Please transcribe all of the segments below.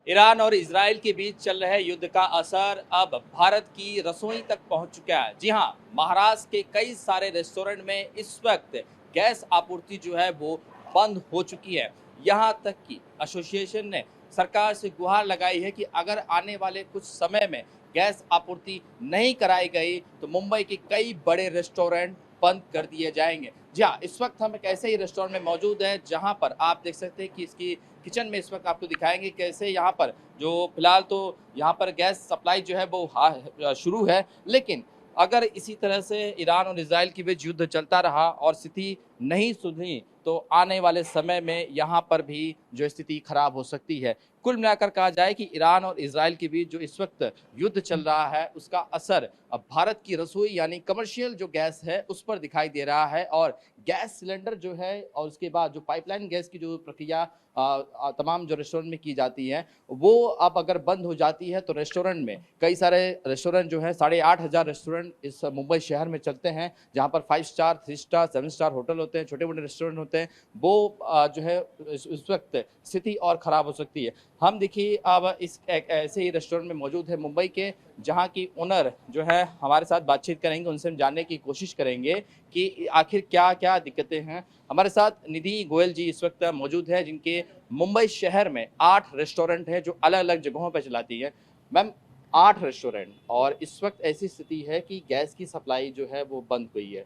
Iran और Israel के बीच चल रहे युद्ध का असर अब भारत की रसोई तक पहुंच चुका है। जी हां, महाराष्ट्र के कई सारे रेस्टोरेंट में इस वक्त गैस आपूर्ति जो है वो बंद हो चुकी है। यहां तक कि एसोसिएशन ने सरकार से गुहार लगाई है कि अगर आने वाले कुछ समय में गैस आपूर्ति नहीं कराई गई तो मुंबई के कई बड़े रेस्टोरेंट बंद कर दिए जाएंगे। जी हाँ, इस वक्त हम एक ऐसे ही रेस्टोरेंट में मौजूद हैं जहां पर आप देख सकते हैं कि इसकी किचन में इस वक्त आपको दिखाएंगे कैसे यहाँ पर जो फिलहाल तो यहाँ पर गैस सप्लाई जो है वो शुरू है, लेकिन अगर इसी तरह से ईरान और इसराइल के बीच युद्ध चलता रहा और स्थिति नहीं सुधरी तो आने वाले समय में यहाँ पर भी जो स्थिति खराब हो सकती है। कुल मिलाकर कहा जाए कि ईरान और इसराइल के बीच जो इस वक्त युद्ध चल रहा है उसका असर अब भारत की रसोई यानी कमर्शियल जो गैस है उस पर दिखाई दे रहा है। और गैस सिलेंडर जो है और उसके बाद जो पाइपलाइन गैस की जो प्रक्रिया तमाम जो रेस्टोरेंट में की जाती है वो अब अगर बंद हो जाती है तो रेस्टोरेंट में कई सारे रेस्टोरेंट जो है 8,500 रेस्टोरेंट इस मुंबई शहर में चलते हैं, जहां पर 5 स्टार 3 स्टार 7 स्टार होटल होते हैं, छोटे मोटे रेस्टोरेंट होते हैं। वो जो है इस वक्त स्थिति और ख़राब हो सकती है। हम देखिए अब इस एक ऐसे ही रेस्टोरेंट में मौजूद है मुंबई के, जहाँ की ओनर जो है हमारे साथ बातचीत करेंगे, उनसे हम जानने की कोशिश करेंगे कि आखिर क्या क्या दिक्कतें हैं। हमारे साथ निधि गोयल जी इस वक्त मौजूद है, जिनके मुंबई शहर में 8 रेस्टोरेंट हैं जो अलग अलग जगहों पर चलाती है। मैम, 8 रेस्टोरेंट और इस वक्त ऐसी स्थिति है कि गैस की सप्लाई जो है वो बंद हुई है।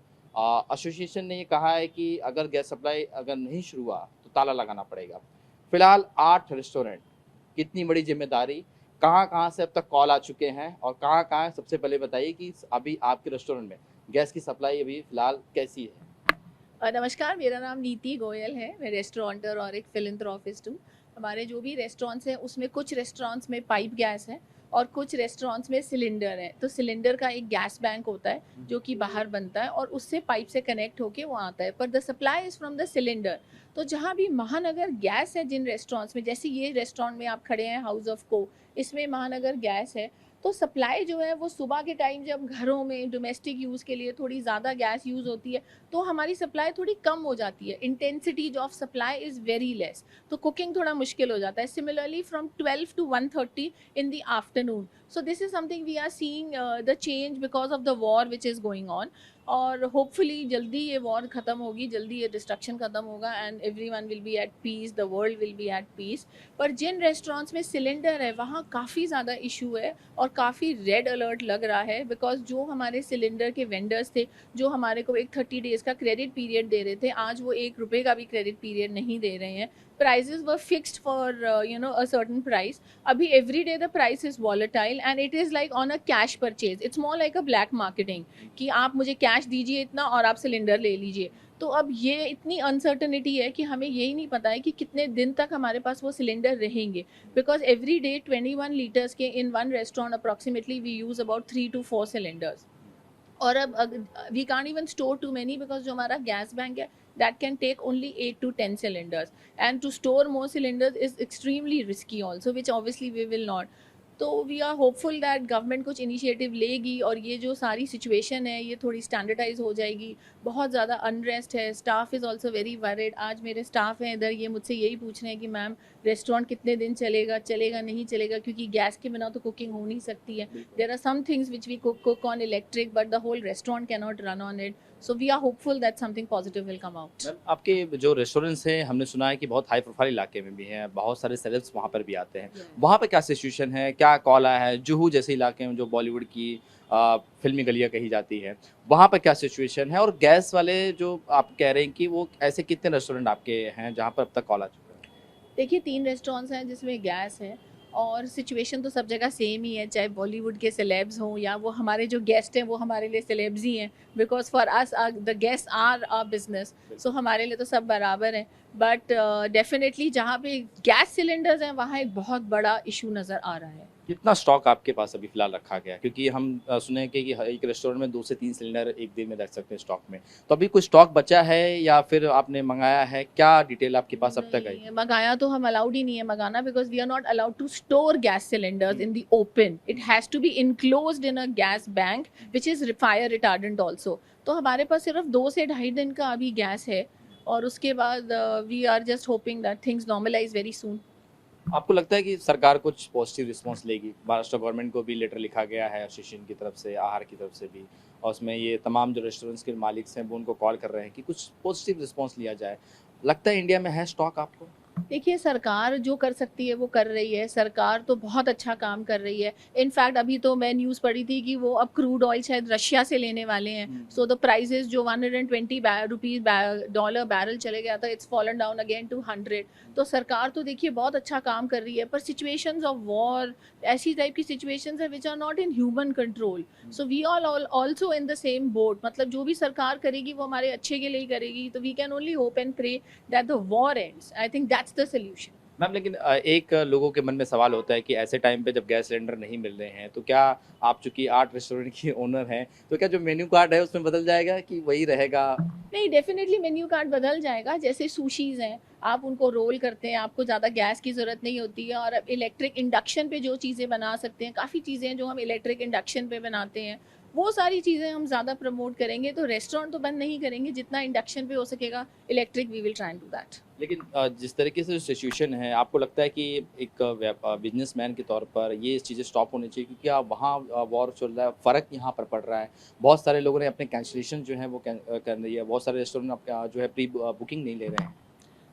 एसोसिएशन ने ये कहा है कि अगर गैस सप्लाई अगर नहीं शुरू हुआ तो ताला लगाना पड़ेगा। फिलहाल 8 रेस्टोरेंट, कितनी बड़ी जिम्मेदारी, कहाँ कहाँ से अब तक कॉल आ चुके हैं और कहाँ कहाँ, सबसे पहले बताइए कि अभी आपके रेस्टोरेंट में गैस की सप्लाई अभी फिलहाल कैसी है? नमस्कार, मेरा नाम नीति गोयल है। मैं रेस्टोरेंटर और एक फिलैंथ्रोपिस्ट हूँ। हमारे जो भी रेस्टोरेंट्स हैं उसमें कुछ रेस्टोरेंट्स में पाइप गैस है और कुछ रेस्टोरेंट्स में सिलेंडर है। तो सिलेंडर का एक गैस बैंक होता है जो कि बाहर बनता है और उससे पाइप से कनेक्ट होके वो आता है, पर the supply is from the cylinder. तो जहाँ भी महानगर गैस है जिन रेस्टोरेंट्स में, जैसे ये रेस्टोरेंट में आप खड़े हैं हाउस ऑफ को, इसमें महानगर गैस है। तो सप्लाई जो है वो सुबह के टाइम जब घरों में डोमेस्टिक यूज़ के लिए थोड़ी ज़्यादा गैस यूज़ होती है तो हमारी सप्लाई थोड़ी कम हो जाती है। Intensity of supply is very less, तो कुकिंग थोड़ा मुश्किल हो जाता है। Similarly from 12 to 1:30 in the afternoon. So this is something we are seeing the change because of the war which is going on. और होपफुली जल्दी ये war ख़त्म होगी, जल्दी ये डिस्ट्रक्शन ख़त्म होगा and every one will be at peace, the world will be at peace. पर जिन रेस्टोरेंट्स में सिलेंडर है वहाँ काफ़ी ज़्यादा इशू है और काफ़ी रेड अलर्ट लग रहा है, बिकॉज जो हमारे सिलेंडर के वेंडर्स थे जो हमारे को एक 30 डेज़ का क्रेडिट पीरियड दे रहे थे, आज वो 1 रुपये का भी क्रेडिट पीरियड नहीं दे रहे हैं। Prices were fixed for a certain price. अभी every day the price is volatile and it is like on a cash purchase, it's more like a black marketing कि आप मुझे कैश दीजिए इतना और आप सिलेंडर ले लीजिए। तो अब ये इतनी अनसर्टनिटी है कि हमें यही नहीं पता है कि कितने दिन तक हमारे पास वो सिलेंडर रहेंगे, बिकॉज एवरी डे 21 लीटर्स के in one restaurant approximately we use about 3 to 4 cylinders. और अब we can't even store too many because जो हमारा गैस बैंक है that can take only 8 to 10 cylinders, and to store more cylinders is extremely risky also, which obviously we will not. तो we are hopeful that government कुछ initiative लेगी और ये जो सारी सिचुएशन है ये थोड़ी स्टैंडर्डाइज हो जाएगी। बहुत ज़्यादा अनरेस्ट है, staff is also very worried. आज मेरे स्टाफ हैं इधर, ये मुझसे यही पूछ रहे हैं कि मैम रेस्टोरेंट कितने दिन चलेगा, चलेगा नहीं चलेगा, क्योंकि गैस के बिना तो कुकिंग हो नहीं सकती है। There are some things which we cook on electric but the whole restaurant can not run on it. So we are hopeful that something positive will come out. Ma'am, आपके जो restaurants हैं हमने सुना है कि बहुत हाई प्रोफाइल इलाके में भी हैं, बहुत सारे सेलेब्स वहाँ पर भी आते हैं। वहाँ पे क्या सिचुएशन है, क्या कॉल आया है? जुहू जैसे इलाके में जो बॉलीवुड की फिल्मी गलियाँ कही जाती है, वहाँ पे क्या सिचुएशन है? और गैस वाले जो आप कह रहे हैं कि वो ऐसे कितने रेस्टोरेंट आपके हैं जहाँ पर अब तक कॉल आ चुका है? देखिए 3 रेस्टोरेंट्स हैं जिसमें गैस है और सिचुएशन तो सब जगह सेम ही है, चाहे बॉलीवुड के सेलेब्स हों या वो हमारे जो गेस्ट हैं वो हमारे लिए सेलेब्स ही हैं, because for us the guest are our business. So हमारे लिए तो सब बराबर हैं। बट डेफिनेटली जहाँ पे गैस सिलेंडर्स हैं वहाँ एक बहुत बड़ा इशू नज़र आ रहा है। कितना स्टॉक आपके पास अभी फिलहाल रखा गया है? क्योंकि हम सुने हैं कि एक रेस्टोरेंट में 2 से 3 सिलेंडर एक दिन में रख सकते हैं स्टॉक में। तो अभी कोई स्टॉक बचा है या फिर आपने मंगाया है? क्या डिटेल आपके पास अब तक आई? नहीं, मंगाया तो हम अलाउड ही नहीं है मंगाना, because we are not allowed to store gas cylinders in the open. It has to be enclosed in a gas bank which is fire retardant also. तो हमारे पास सिर्फ 2 से ढाई दिन का अभी गैस है और उसके बाद we are just hoping that things normalise very soon. आपको लगता है कि सरकार कुछ पॉजिटिव रिस्पॉन्स लेगी? महाराष्ट्र गवर्नमेंट को भी लेटर लिखा गया है एसोसिएशन की तरफ से, आहार की तरफ से भी, और उसमें ये तमाम जो रेस्टोरेंट्स के मालिक हैं वो उनको कॉल कर रहे हैं कि कुछ पॉजिटिव रिस्पॉन्स लिया जाए। लगता है इंडिया में है स्टॉक आपको? देखिए, सरकार जो कर सकती है वो कर रही है। सरकार तो बहुत अच्छा काम कर रही है। इनफैक्ट अभी तो मैं न्यूज़ पढ़ी थी कि वो अब क्रूड ऑयल शायद रशिया से लेने वाले हैं। सो द प्राइसेस जो 120 रुपीस डॉलर बैरल चले गया था, it's fallen down again to 100। तो सरकार तो देखिए बहुत अच्छा काम कर रही है, पर सिचुएशंस ऑफ वॉर, ऐसी टाइप की सिचुएशंस है which are not in human control. So we all also in the same boat. मतलब जो भी सरकार करेगी वो हमारे अच्छे के लिए ही करेगी। तो we can only hope and pray that the war ends. I think that's the solution. Ma'am, लेकिन एक लोगों के मन में सवाल होता है कि ऐसे टाइम पे जब गैस सिलेंडर नहीं मिल रहे हैं तो क्या, आप चूंकि 8 रेस्टोरेंट की ओनर हैं, तो क्या जो मेन्यू कार्ड है उसमें बदल जाएगा कि वही रहेगा? नहीं, डेफिनेटली मेन्यू कार्ड बदल जाएगा। जैसे सुशीज़ हैं, आप उनको रोल करते हैं, आपको ज़्यादा गैस की ज़रूरत नहीं होती है, और इलेक्ट्रिक इंडक्शन पे जो चीज़ें बना सकते हैं, काफ़ी चीज़ें हैं जो हम इलेक्ट्रिक इंडक्शन पे बनाते हैं, वो सारी चीज़ें हम ज़्यादा प्रमोट करेंगे। तो रेस्टोरेंट तो बंद नहीं करेंगे, जितना इंडक्शन पे हो सकेगा electric we will try and do that. लेकिन जिस तरीके से सिचुएशन है, आपको लगता है कि एक बिजनेसमैन के तौर पर ये चीज़ें स्टॉप होनी चाहिए, क्योंकि अब वहाँ वॉर चल रहा है, फ़र्क यहाँ पर पड़ रहा है। बहुत सारे लोगों ने अपने कैंसिलेशन जो है वो कर दी है, बहुत सारे रेस्टोरेंट आपका जो है प्री बुकिंग नहीं ले रहे हैं।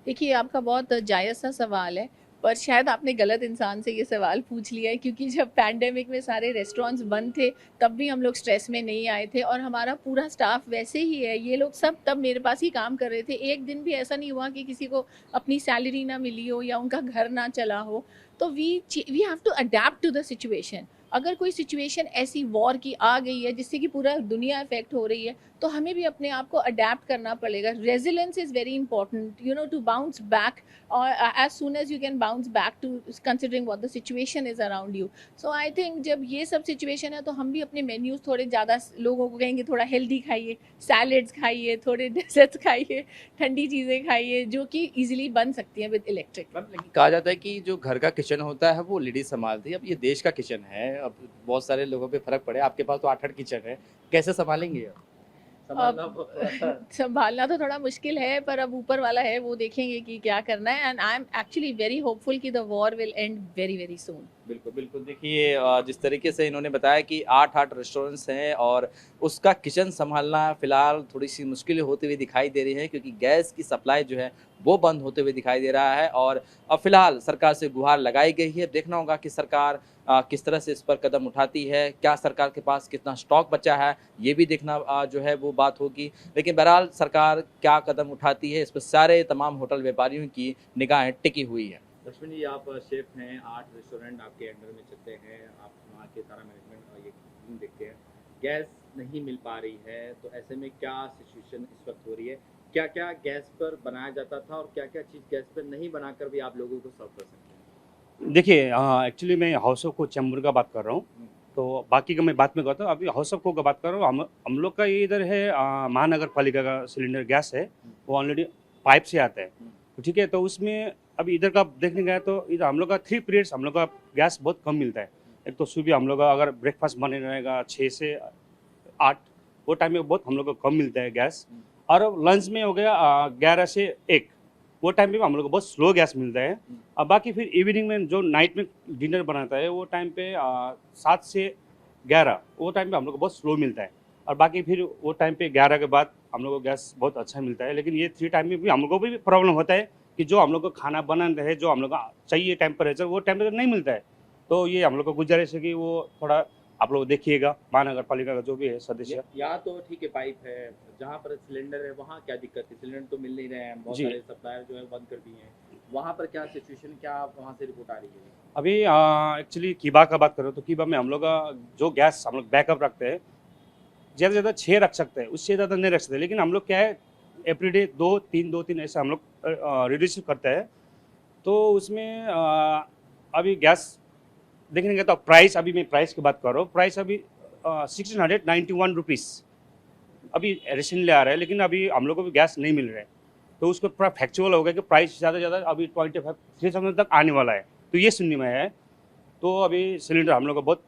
देखिए, आपका बहुत जायज़ सा सवाल है, पर शायद आपने गलत इंसान से ये सवाल पूछ लिया है, क्योंकि जब पैंडेमिक में सारे रेस्टोरेंट्स बंद थे, तब भी हम लोग स्ट्रेस में नहीं आए थे, और हमारा पूरा स्टाफ वैसे ही है। ये लोग सब तब मेरे पास ही काम कर रहे थे। एक दिन भी ऐसा नहीं हुआ कि किसी को अपनी सैलरी ना मिली हो या उनका घर ना चला हो। तो we have to adapt to the situation. अगर कोई सिचुएशन ऐसी वॉर की आ गई है जिससे कि पूरा दुनिया इफेक्ट हो रही है, तो हमें भी अपने आप को अडेप्ट करना पड़ेगा। Resilience is very important, you know, to bounce back, or as soon as you can bounce back to considering what the situation is around you. So I think जब ये सब situation है तो हम भी अपने menus थोड़े ज़्यादा लोगों को कहेंगे थोड़ा healthy खाइए, salads खाइए, थोड़े desserts खाइए, ठंडी चीज़ें खाइए, जो कि easily बन सकती हैं with electric। मैम, लेकिन कहा जाता है कि जो घर का किचन होता है वो लेडीज संभालती है। अब ये देश का किचन है, अब बहुत सारे लोगों पे फर्क पड़े, आपके पास तो 8 किचन है, कैसे संभालेंगे अब? संभालना अब थोड़ा-सा संभालना तो थोड़ा मुश्किल है, पर अब ऊपर वाला है, वो देखेंगे कि क्या करना है। And I am actually very hopeful कि the war will end very very soon. बिल्कुल, बिल्कुल। देखिए, जिस तरीके से इन्होंने बताया कि 8 रेस्टोरेंट्स हैं और उसका किचन सँभालना फ़िलहाल थोड़ी-सी मुश्किल होती हुई दिखाई दे रही है, क्योंकि गैस की सप्लाई जो है वो बंद होते हुए दिखाई दे रहा है, और अब फ़िलहाल सरकार से गुहार लगाई गई है। देखना होगा कि सरकार किस तरह से इस पर कदम उठाती है, क्या सरकार के पास कितना स्टॉक बचा है, ये भी देखना जो है वो बात होगी। लेकिन बहरहाल सरकार क्या कदम उठाती है, इस पर सारे तमाम होटल व्यापारियों की निगाहें टिकी हुई हैं। लक्ष्मण जी, आप शेफ हैं, 8 रेस्टोरेंट आपके अंडर में चलते हैं, आप वहाँ के सारा मैनेजमेंट और ये टीम देखते हैं। गैस नहीं मिल पा रही है, तो ऐसे में क्या सिचुएशन इस वक्त हो रही है? क्या-क्या गैस पर बनाया जाता था और क्या-क्या चीज़ गैस पर नहीं बनाकर भी आप लोगों को सर्व कर सकते हैं? देखिए, एक्चुअली मैं हाउस ऑफ को चैम्बर का बात कर रहा हूँ, तो बाकी का मैं बाद में कहता हूँ। अभी हाउस ऑफ को का बात कर रहा हूँ। हम लोग का ये इधर है, महानगर पालिका का सिलेंडर गैस है, वो ऑलरेडी पाइप से आता है, तो ठीक है। तो उसमें अभी इधर का देखने गया तो इधर हम लोग का 3 पीरियड्स हम लोग का गैस बहुत कम मिलता है। एक तो सुबह हम लोग का अगर ब्रेकफास्ट बने रहेगा 6 से 8, वो टाइम में बहुत हम लोग को कम मिलता है गैस, और लंच में हो गया 11 से 1, वो टाइम पे हम लोग को बहुत स्लो गैस मिलता है। अब बाकी फिर इवनिंग में जो नाइट में डिनर बनाता है वो टाइम पे 7 से 11, वो टाइम पे हम लोग को बहुत स्लो मिलता है, और बाकी फिर वो टाइम पे 11 के बाद हम लोग को गैस बहुत अच्छा मिलता है। लेकिन ये 3 टाइम में भी हम लोग को भी प्रॉब्लम होता है कि जो हम लोग को खाना बनाना है, जो हम लोग का चाहिए टेम्परेचर, वो टेम्परेचर नहीं मिलता है। तो ये हम लोग को गुजारिश है कि वो थोड़ा आप लोग देखिएगा, महानगर पालिका का जो भी है सदस्य। यहाँ तो ठीक है, पाइप है, जहाँ पर सिलेंडर है वहाँ क्या दिक्कत है? सिलेंडर तो मिल नहीं रहे हैं, बहुत जी। सारे सप्लायर जो है बंद कर दिए हैं। वहाँ पर क्या सिचुएशन, क्या वहाँ से रिपोर्ट आ रही है? अभी एक्चुअली कीबा का बात करो तो कीबा में हम लोग का जो गैस हम लोग बैकअप रखते हैं, ज़्यादा से ज़्यादा 6 रख सकते हैं, उससे ज़्यादा नहीं रख सकते। लेकिन हम लोग क्या है, एवरीडे 2-3 ऐसा हम लोग रिड्यूस करते हैं। तो उसमें अभी गैस देखने गया तो प्राइस, अभी मैं प्राइस की बात कर रहा हूँ, प्राइस अभी 1691 रुपीज़ अभी रिसेंटली आ रहा है, लेकिन अभी हम लोग को भी गैस नहीं मिल रहा है। तो उसको पूरा फैक्चुअल हो गया कि प्राइस ज़्यादा से ज़्यादा अभी 25-3000 तक आने वाला है, तो ये सुनने में है। तो अभी सिलेंडर हम लोग को बहुत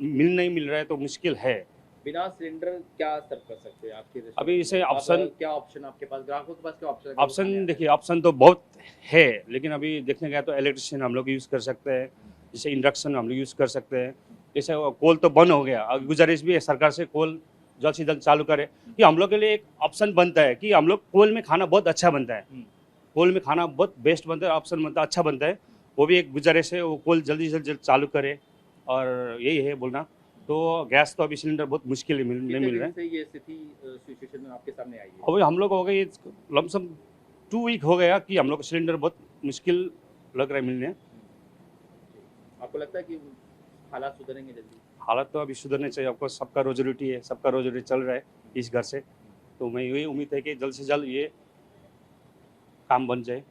नहीं मिल रहा है, तो मुश्किल है। बिना सिलेंडर क्या सर्व कर सकते हैं आपके रेस्टोरेंट अभी इसे में? आप, ऑप्शन क्या ऑप्शन आपके पास, ग्राहकों के पास क्या ऑप्शन है? ऑप्शन देखिए, ऑप्शन तो बहुत है, लेकिन अभी देखने गया तो इलेक्ट्रिशियन हम लोग यूज़ कर सकते हैं, जैसे इंडक्शन हम लोग यूज़ कर सकते हैं। जैसे वो कोल तो बंद हो गया, अब गुजारिश भी है सरकार से कोल जल्द से जल्द चालू करे, कि हम लोग के लिए एक ऑप्शन बनता है कि हम लोग कोल में खाना बहुत अच्छा बनता है, कोल में खाना बहुत बेस्ट बनता है, ऑप्शन बनता है, अच्छा बनता है। वो भी एक गुजारिश है, वो कोल जल्दी से जल्द चालू करे, और यही है बोलना। तो गैस तो अभी सिलेंडर बहुत मुश्किल है, नहीं मिल रहा है। से ये स्थिति सिचुएशन में आपके सामने आई है? अभी हम लोग हो गए लमसम 2 वीक हो गया कि हम लोग को सिलेंडर बहुत मुश्किल लग रहा है मिलने। आपको लगता है कि हालात सुधरेंगे जल्दी? हालत तो अभी सुधरने चाहिए, आपको सबका रोजी रोटी है, सबका रोजी रोटी चल रहा है इस घर से, तो मैं यही उम्मीद है कि जल्द से जल्द ये काम बन जाए।